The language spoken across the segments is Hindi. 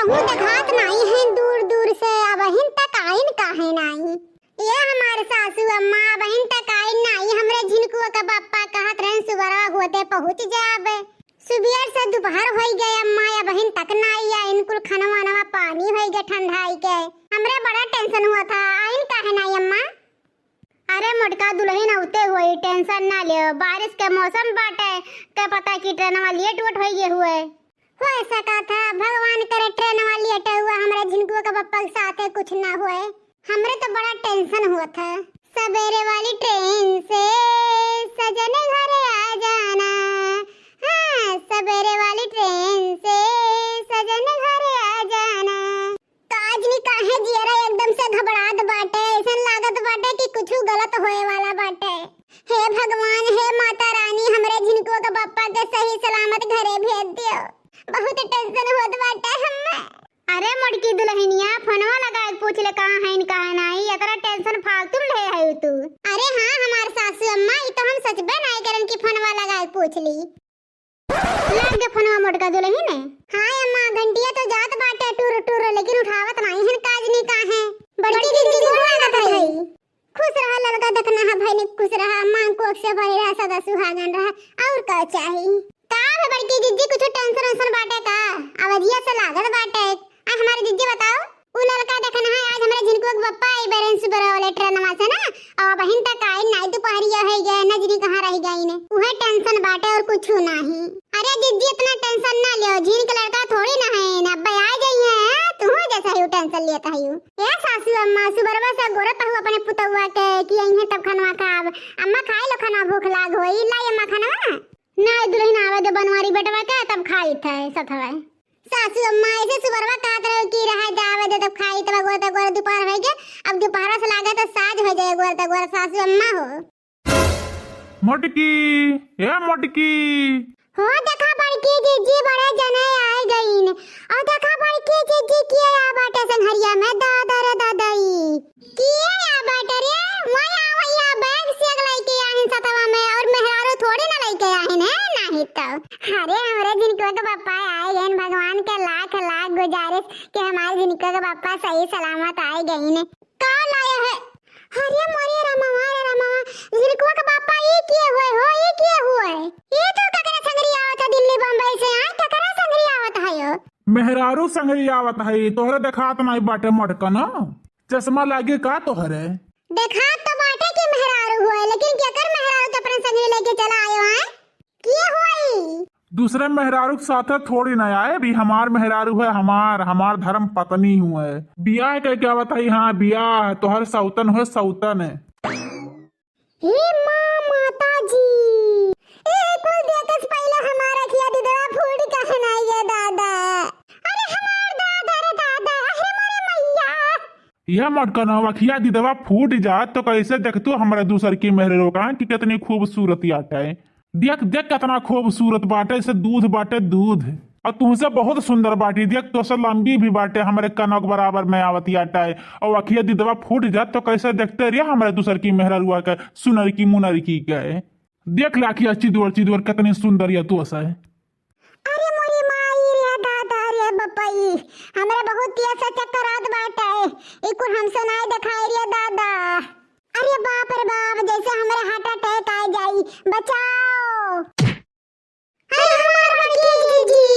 कहूँ देखात नहीं है दूर दूर से अब हिन तक आइन काहे नहीं। ये हमारे सासू अम्मा बहन तक आइन नहीं। हमरे झिनकुआ का पापा कहत रहन सुबह होते पहुंच जाबे। सुबह से दोपहर हो गए अम्मा या बहन तक नहीं या इनकुल खाना नवा पानी हो गए ठंडाई के। हमरे बड़ा टेंशन हुआ था आइन काहे नहीं अम्मा। अरे मोटका दुल्हन औते हुई टेंशन ना लियो। बारिश के मौसम बाटे के पता की ट्रेनवा लेट वोट हो गए हुए हो सका था। भगवान करे ट्रेनवा लेट हुआ हमरे झिनकुआ का पप्पा के साथ कुछ ना हुए। हमरे तो बड़ा टेंशन हुआ था। सवेरे वाली ट्रेन से सजन घर आ जाना। हाँ सवेरे वाली ट्रेन से सजन घर आ जाना। आज नी काहे जियरा एकदम से घबराहट बाटे। ऐसा लागत बाटे कि कुछ गलत होए वाला बाटे। हे भगवान हे माता रानी हमरे झिनकुआ का पप्पा के सही सलामत घरे भेज दियो। बहुत टेंशन होत बाटे हम्मे। अरे मोटकी दुल्हनिया फोनवा लगा के पूछ ले कहां है कहां नहीं। इतना टेंशन फालतू ले है तू। अरे हां हमार सासू अम्मा ई तो हम सच में नहीं करन की फोनवा लगा के पूछ ली। लग के फोनवा मोटका दुल्हन है। हां अम्मा घंटिया तो जात बाटे टूर टूर लेकिन उठावत नहीं है काज नहीं का है। बड़की दीदी गोड़ लागत है। खुश रहा लड़का देखना है भाई ने खुश रहा मां को से भरी रहा सदा सुहागन रहा और का चाहिए। का है बड़की दीदी कुछ टेंशन बाटे का अवधिया से लागत बाटे। आ हमारी दीदी बताओ उ लड़का देखना है आज हमारे झिनकुआ के पप्पा आई बैलेंस सुबह वाले ट्रेनवा से ना और बहन तक आई नहीं दोपहरिया है गए नजरी कहां रह गई ने। उहे टेंशन बाटे और कुछ नहीं। अरे दीदी इतना टेंशन ना लियो झिन का लड़का थोड़ी ना है ना अब्बा आ गई है तू जैसा ही टेंशन लेता है। ए सासू अम्मा सुबह से गोरत हुआ अपने पुतवा के कि यही तब खाना खाब। अम्मा खाई लो खाना भूख लाग होई लाई अम्मा खाना ना दुल्हन आवे दे बनवारी बेटवा के तब खाई थे सथवा। सासू अम्मा ऐसे सुबरवा कहत रहे कि रह जावे दे तब खाई तब गोर दोपहर हो गए। अब दोपहर से लागे तो साज हो जाए गोर सासू अम्मा हो। मोटकी ए मोटकी हो देखा बड़की जीजी बड़े जने आए गईन और देखा बड़की जीजी किए आ बाटे संघरिया में दादा रे दादाई किए आ बाटे रे वही आवैया बैग से अगलाई के आहिन सतवा में और मेहरारू थोड़ी ना लेके आहिन है नहीं तो। अरे हमरे झिनकुआ के पापा आए गए भगवान के लाख लाख गुजारिश कि हमारे झिनकुआ के पापा सही सलामत आए गए ने। का लाया है अरे मोरे रामा झिनकुआ के पापा ये किए हुए हो ये किए हुए ये तो ककरा संगरी आवत है दिल्ली बम्बई से आ ककरा संगरी आवत है यो। मेहरारू संगरी आवत है तोहरे देखात नहीं बाटे मोटका ना चश्मा लागे का तोहरे देखात तो बाटे कि मेहरारू हुए लेकिन क्या कर मेहरारू तो अपने संगरी लेके चला आयो है किए हुई। दूसरे मेहरारू के साथ थोड़ी ना आए भी हमार मेहरारू है हमार धर्म पत्नी हुए बियाह के क्या बताई। हाँ बियाह तोहर सौतन हुए सौतन है। हे मां माता जी एक कुल देखस पहले हमारा किया दीदवा फूट कहे नहीं ये दादा। अरे हमार दादा रे दादा हे मोरे मैया यह मटका ना वखिया दी दवा फूट जात तो कैसे देखतू हमारे दूसर की मेहरारू का कि कितनी खूबसूरत आटा है। देख देख कितना खूबसूरत बाटे से दूध बाटे दूध और तुमसे बहुत सुंदर बाटी देख तो से लंबी भी बाटे हमारे कनक बराबर में आवती आटा है और अखिया दी दवा फूट जात तो कैसे देखते रहिए हमारे दूसर की मेहरारुआ के सुनर की मुनर की गए देख लाखिया चिदवर कितनी सुंदर या तो है। अरे मोरी माई रे दादा रे बप्पाई हमरा बहुत तेज से चक्करात बाटे एक हमसे नहीं दिखाई रे दादा। अरे बाप रे बाप जैसे हमारे हार्ट अटैक आ जाई बचाओ। अरे हमार मटकी जीजी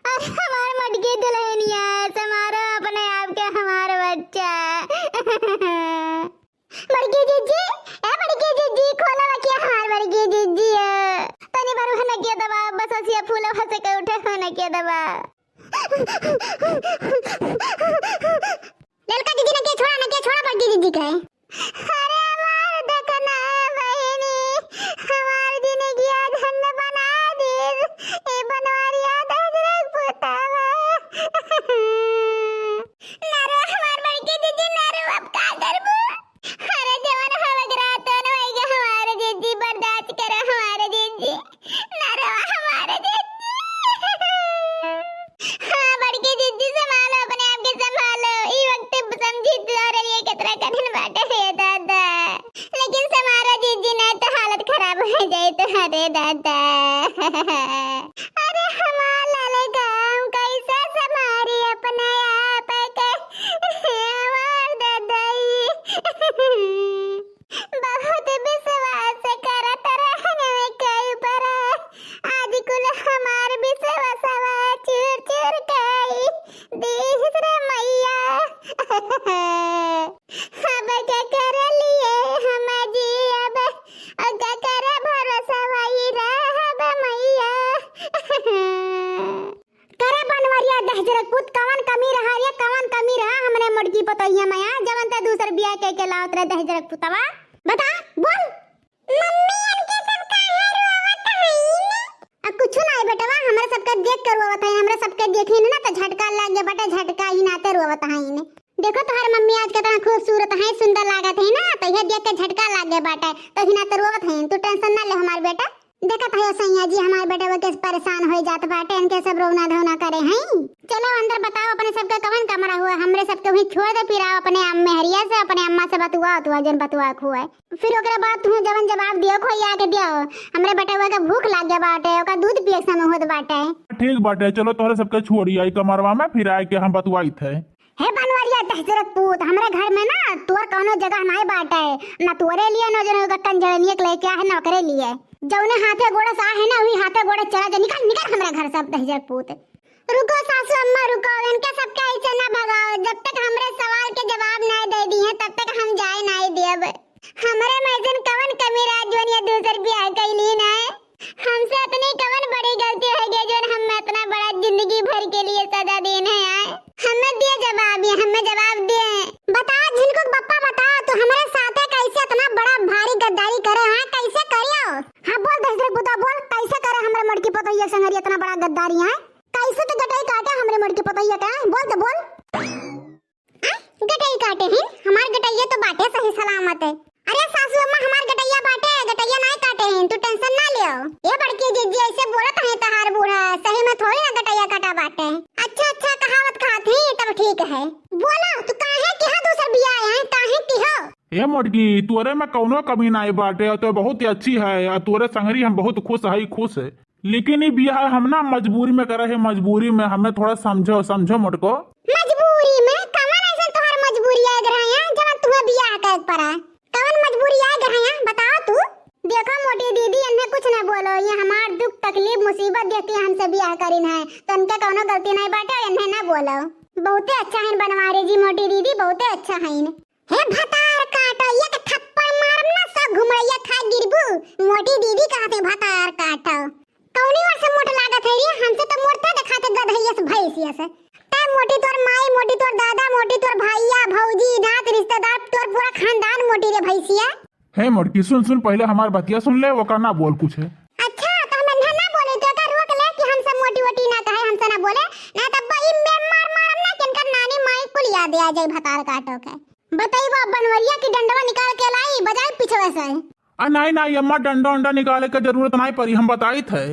अरे हमार मटकी दुल्हनिया समारो अपने आप के हमारे बच्चा। बड़की जीजी ए बड़की जीजी खोला बकिया हमार बड़की जीजी तनी बार होने के दबा बस असिया फूल हंसे के उठे होने के दबा। ललका दीदी ने के छोड़ा बड़की जीजी के। अरे हमार देखना बहनी हमार जिंदगी धन्य बना दे ए बनवारिया दजरे पुतावा। नारो हमार बड़की दीदी नारो अब का करबू। अरे जवान हवग रात न होएगा हमारे दीदी बर्दाश्त करो हमारे दीदी नारो हमारे दीदी। हां बड़की दीदी संभालो अपने आप के संभालो ई वक्त समझी तोरे लिए कितना कठिन बात है दादा लेकिन समारा दीदी ने तो हालत खराब हो जाए तो अरे दादा। अरे हमारा लड़का कैसे समारी अपने दीस रे मैया अब क्या कर लिए हम जी अब क्या करे भरोसा वही रहब मैया करे बनवरिया दहजरत पुत कवन कमी रहा रे कवन कमी रहा हमरे मुर्गी पतोहिया मैया जवन त दूसर बियाह के लावत रे दहजरत पुतवा बता बोल मम्मी इनके सब काहे रोवत हईन कुछ नहीं बेटवा हमरा सबके देख कर रोवत है हमरा सबके देखी ना तो झटका लग गया बेटा झटका ही नाते रोवत हईन देखो तोहर मम्मी आज कितना खूबसूरत है सुंदर लागत है ना तो ये देख के झटका लग गया बेटा तो ही नाते रोवत है तू टेंशन ना ले हमार बेटा देखा था सैया जी हमारे बेटे वो कैसे परेशान हो जात बाटे इनके सब रोना धोना करे हैं चलो अंदर बताओ अपने सबका कवन कमरा हुआ हमरे सबके वही छोड़ दे फिर आओ अपने मेहरिया से अपने अम्मा से बतुआ तो जन बतुआ खुआ फिर ओकरे बाद तू जवन जवाब दियो खोई आके दियो हमरे बेटे वो के भूख लाग गया बाटे ओका दूध पिए समय होत बाटे ठीक बाटे चलो तोहरे सबके छोड़ी आई कमरवा में फिर आए के हम बतुआई थे हे बनवरिया दहजरत पूत हमरे घर में ना तोर कोनो जगह नहीं बाटे ना तोरे लिए न जन कंजरनिए के लेके है ना ओकरे लिए जौने हाथे गोड़े सा है ना वही हाथे गोड़े चला जा निकल निकल हमरा घर सब दहजरत पूत रुको सासू अम्मा रुको इनके सबके ऐसे ना भगाओ जब तक हमरे सवाल के जवाब नहीं दे दिए तब तक हम जाए नहीं देब हमरे मैजन कवन कमी राजवन ये दूसर बियाह कैली ना हमसे इतनी कवन बड़ी गलती है गई जो हम इतना बड़ा जिंदगी भर के लिए सजा देने आए हमें दिए जवाब ये हमें जवाब दिए बता जिनको पप्पा बताओ तो हमारे साथ कैसे इतना बड़ा भारी गद्दारी करे हैं कैसे करियो हां बोल दहजरत पुता बोल कैसे करे हमरे मड़की पतोहिया संगरी इतना बड़ा गद्दारी है कैसे तो गटाई काटे हमरे मड़की पतोहिया का बोल तो बोल गटाई काटे हैं हमार गटाइया तो बाटे सही सलामत है अरे सासू अम्मा हमार गटाइया बाटे गटाइया नहीं काटे हैं तू टेंशन ना लियो ये बड़की जीजी ऐसे बोलत है तहार बूढ़ा सही में थोड़ी ना गटाइया काटा बाटे अच्छा कहावत खात है तब ठीक है बोला तू काहे किहा दूसर बियाह है काहे किहो ये मुर्गी तोरे में कौनो कमी नहीं बाटे और तो बहुत ही अच्छी है और तोरे संगरी हम बहुत खुश है लेकिन ये बियाह हम ना मजबूरी में करे है मजबूरी में हमें थोड़ा समझो मुझको मजबूरी में कवन ऐसे तोहर मजबूरी आ गया है जब तुम्हें बियाह कर पड़ा कवन मजबूरी आ गया है बताओ तू देखो मोटी दीदी इन्हें कुछ न बोलो ये हमार दुख तकलीफ मुसीबत देख के हमसे बियाह करीन है तो उनका कोनो गलती नहीं बाटे इन्हें ना बोलो बहुते अच्छा है बनवारी जी मोटी दीदी बहुते अच्छा है हे भतार काटो ये के थप्पड़ मारम ना सब घुमड़िया खा गिरबू मोटी दीदी कहते भतार काटो कौनी और से मोट लागत है रे हमसे तो मोटता दिखाते गधैया से भैंसिया से ते मोटी तोर माई मोटी तोर दादा मोटी तोर भैया भौजी नात रिश्तेदार तोर पूरा खानदान मोटी रे भैंसिया हे मुर्गी सुन पहले हमार बतिया सुन ले वो करना बोल कुछ है अच्छा तो हम ना बोले तो का रोक ले कि हमसे मोटी वोटी ना कहे हमसे ना बोले ना तब बई में मार ना किनकर नानी माई कुल याद आ जाए भतार काटो के बताइबो बनवरिया की डंडवा निकाल के लाई बजाई पिछवे से नहीं अम्मा डंडा निकाले के जरूरत नहीं पड़ी हम बताई थे